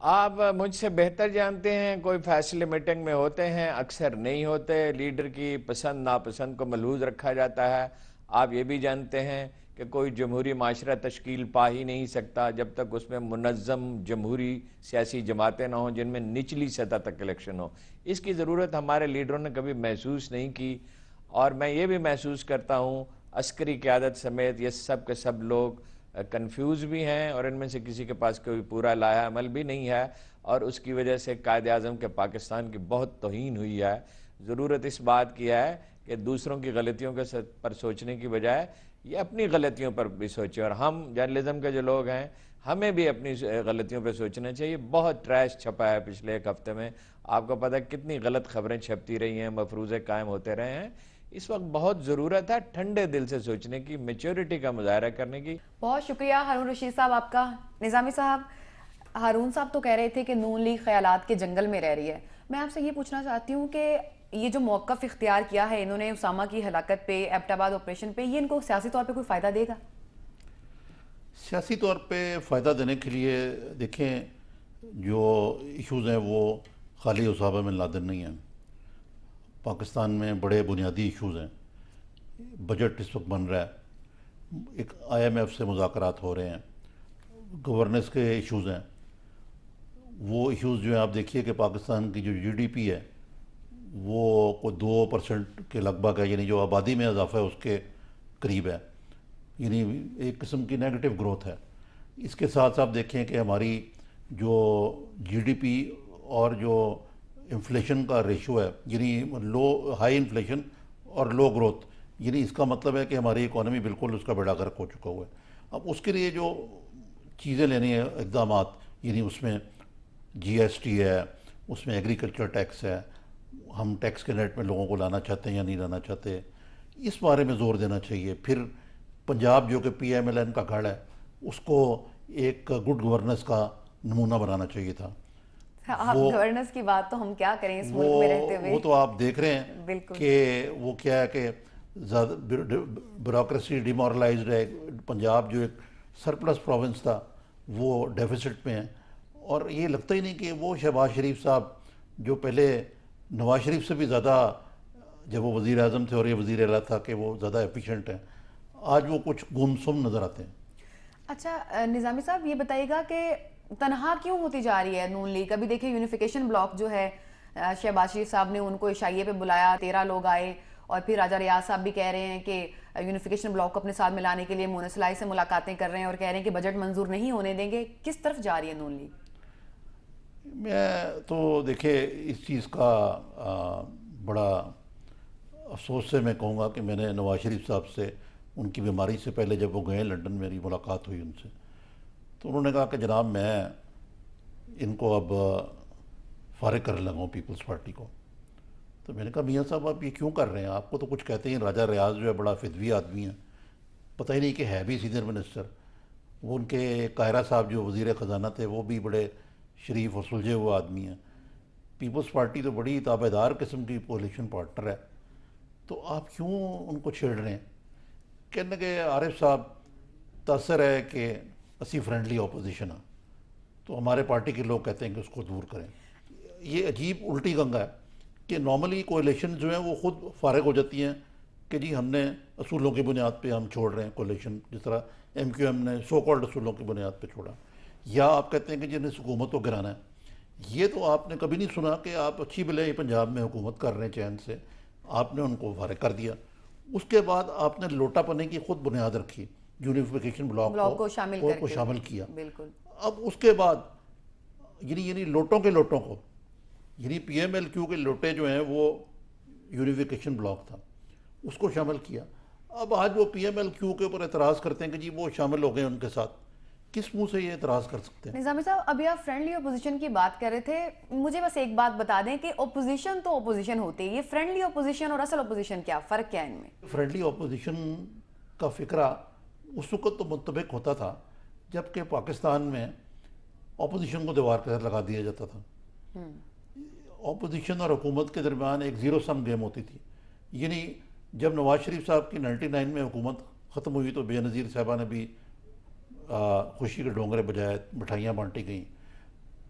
آپ مجھ سے بہتر جانتے ہیں، کوئی فیصلے میٹنگ میں ہوتے ہیں، اکثر نہیں ہوتے، لیڈر کی پسند ناپسند کو ملحوظ رکھا جاتا ہے۔ آپ یہ بھی جانتے ہیں کہ کوئی جمہوری معاشرہ تشکیل پا ہی نہیں سکتا جب تک اس میں منظم جمہوری سیاسی جماعتیں نہ ہوں جن میں نچلی سطح تک الیکشن ہو۔ اس کی ضرورت ہمارے لیڈروں نے کبھی محسوس نہیں کی، اور میں یہ بھی محسوس کرتا ہوں عسکری قیادت سمیت یہ سب کے سب لوگ کنفیوز بھی ہیں، اور ان میں سے کسی کے پاس کوئی پورا لائحہ عمل بھی نہیں ہے، اور اس کی وجہ سے قائد اعظم کے پاکستان کی بہت توہین ہوئی ہے۔ ضرورت اس بات کی ہے کہ دوسروں کی غلطیوں پر سوچنے کی بجائے یہ اپنی غلطیوں پر بھی سوچیں، اور ہم جرنلزم کے جو لوگ ہیں ہمیں بھی اپنی غلطیوں پہ سوچنا چاہیے۔ بہت ٹریش چھپا ہے پچھلے ایک ہفتے میں، آپ کو پتہ ہے کتنی غلط خبریں چھپتی رہی ہیں، مفروضے قائم ہوتے رہے ہیں۔ اس وقت بہت ضرورت ہے ٹھنڈے دل سے سوچنے کی، میچورٹی کا مظاہرہ کرنے کی۔ بہت شکریہ ہارون رشید صاحب آپ کا۔ نظامی صاحب، ہارون صاحب تو کہہ رہے تھے کہ نون لیگ خیالات کے جنگل میں رہ رہی ہے۔ میں آپ سے یہ پوچھنا چاہتی ہوں کہ یہ جو موقف اختیار کیا ہے انہوں نے اسامہ کی ہلاکت پہ، ایبٹ آباد آپریشن پہ، یہ ان کو سیاسی طور پہ کوئی فائدہ دے گا؟ سیاسی طور پہ فائدہ دینے کے لیے دیکھیں، جو ایشوز ہیں وہ خالی اسامہ بن لادن نہیں ہیں۔ پاکستان میں بڑے بنیادی ایشوز ہیں۔ بجٹ اس وقت بن رہا ہے، ایک آئی ایم ایف سے مذاکرات ہو رہے ہیں، گورننس کے ایشوز ہیں۔ وہ ایشوز جو ہیں آپ دیکھیے کہ پاکستان کی جو جی ڈی پی ہے وہ کوئی 2% کے لگ بھگ ہے، یعنی جو آبادی میں اضافہ ہے اس کے قریب ہے، یعنی ایک قسم کی نیگیٹو گروتھ ہے۔ اس کے ساتھ ساتھ دیکھیں کہ ہماری جو جی ڈی پی اور جو انفلیشن کا ریشو ہے، یعنی ہائی انفلیشن اور لو گروتھ، یعنی اس کا مطلب ہے کہ ہماری اکانومی بالکل اس کا بیڑا غرق ہو چکا ہوا ہے۔ اب اس کے لیے جو چیزیں لینی ہیں، اقدامات، یعنی اس میں جی ایس ٹی ہے، اس میں ایگریکلچر ٹیکس ہے، ہم ٹیکس کے نیٹ میں لوگوں کو لانا چاہتے ہیں یا نہیں لانا چاہتے، اس بارے میں زور دینا چاہیے۔ پھر پنجاب جو کہ پی ایم ایل این کا گڑھ ہے، اس کو ایک گڈ گورننس کا نمونہ بنانا چاہیے تھا۔ آپ گورننس کی بات تو ہم کیا کریں اس ملک میں رہتے ہوئے، وہ تو آپ دیکھ رہے ہیں بالکل کہ وہ کیا ہے کہ زیادہ بیوروکریسی ڈیمورلائزڈ ہے۔ پنجاب جو ایک سرپلس پروونس تھا وہ ڈیفیسٹ میں ہے، اور یہ لگتا ہی نہیں کہ وہ شہباز شریف صاحب جو پہلے نواز شریف سے بھی زیادہ، جب وہ وزیر اعظم تھے اور یہ وزیر اعلیٰ تھا، کہ وہ زیادہ ایفیشینٹ ہیں، آج وہ کچھ گمسم نظر آتے ہیں۔ اچھا نظامی صاحب یہ بتائیے گا کہ تنہا کیوں ہوتی جا رہی ہے نون لیگ؟ ابھی دیکھیں یونیفیکیشن بلاک جو ہے، شہباز شریف صاحب نے ان کو عشائیے پہ بلایا، 13 لوگ آئے، اور پھر راجہ ریاض صاحب بھی کہہ رہے ہیں کہ یونیفیکیشن بلاک کو اپنے ساتھ ملانے کے لیے مونس لائی سے ملاقاتیں کر رہے ہیں، اور کہہ رہے ہیں کہ بجٹ منظور نہیں ہونے دیں گے۔ کس طرف جا رہی ہے نون لیگ؟ میں تو دیکھیں اس چیز کا بڑا افسوس سے میں کہوں گا کہ میں نے نواز شریف صاحب سے ان کی بیماری سے پہلے جب وہ گئے لنڈن، میری ملاقات ہوئی ان سے، تو انہوں نے کہا کہ جناب میں ان کو اب فارغ کرنے لگا ہوں پیپلز پارٹی کو۔ تو میں نے کہا میاں صاحب آپ یہ کیوں کر رہے ہیں؟ آپ کو تو کچھ کہتے ہیں۔ راجہ ریاض جو ہے بڑا فدوی آدمی ہے، پتہ ہی نہیں کہ ہے بھی سینئر منسٹر۔ وہ ان کے قاہرہ صاحب جو وزیر خزانہ تھے وہ بھی بڑے شریف اور سلجھے ہوئے آدمی ہیں۔ پیپلز پارٹی تو بڑی تابع دار قسم کی کولیشن پارٹنر ہے، تو آپ کیوں ان کو چھیڑ رہے ہیں؟ کہنے کہ عارف صاحب تاثر ہے کہ اسی فرینڈلی اپوزیشن ہے، تو ہمارے پارٹی کے لوگ کہتے ہیں کہ اس کو دور کریں۔ یہ عجیب الٹی گنگا ہے کہ نارملی کولیشن جو ہیں وہ خود فارغ ہو جاتی ہیں کہ جی ہم نے اصولوں کی بنیاد پہ ہم چھوڑ رہے ہیں کولیشن، جس طرح ایم کیو ایم نے سو کالڈ اصولوں کی بنیاد پہ چھوڑا، یا آپ کہتے ہیں کہ جنہیں حکومت کو گرانا ہے۔ یہ تو آپ نے کبھی نہیں سنا کہ آپ اچھی بھلے پنجاب میں حکومت کر رہے ہیں چین سے، آپ نے ان کو فارغ کر دیا۔ اس کے بعد آپ نے لوٹا پنے کی خود بنیاد رکھی، یونیفیکیشن بلاک کو شامل کیا۔ بالکل۔ اب اس کے بعد یعنی لوٹوں کے لوٹوں کو، یعنی پی ایم ایل کیو کے لوٹے جو ہیں وہ یونیفیکیشن بلاک تھا، اس کو شامل کیا۔ اب آج وہ پی ایم ایل کیو کے اوپر اعتراض کرتے ہیں کہ جی وہ شامل ہو گئے ان کے ساتھ۔ کس منہ سے یہ اعتراض کر سکتے ہیں؟ نظامی صاحب ابھی آپ فرینڈلی اپوزیشن کی بات کر رہے تھے، مجھے بس ایک بات بتا دیں کہ اپوزیشن تو اپوزیشن ہوتی ہے، یہ فرینڈلی اپوزیشن اور اصل اپوزیشن کیا فرق کیا ہے ان میں؟ فرینڈلی اپوزیشن کا فکرہ اس وقت تو مطبق ہوتا تھا جب کہ پاکستان میں اپوزیشن کو دیوار کے ساتھ لگا دیا جاتا تھا۔ اپوزیشن اور حکومت کے درمیان ایک زیرو سم گیم ہوتی تھی، یعنی جب نواز شریف صاحب کی 99 میں حکومت ختم ہوئی تو بے نظیر صاحبہ نے بھی خوشی کے ڈونگرے بجائے، مٹھائیاں بانٹی گئیں۔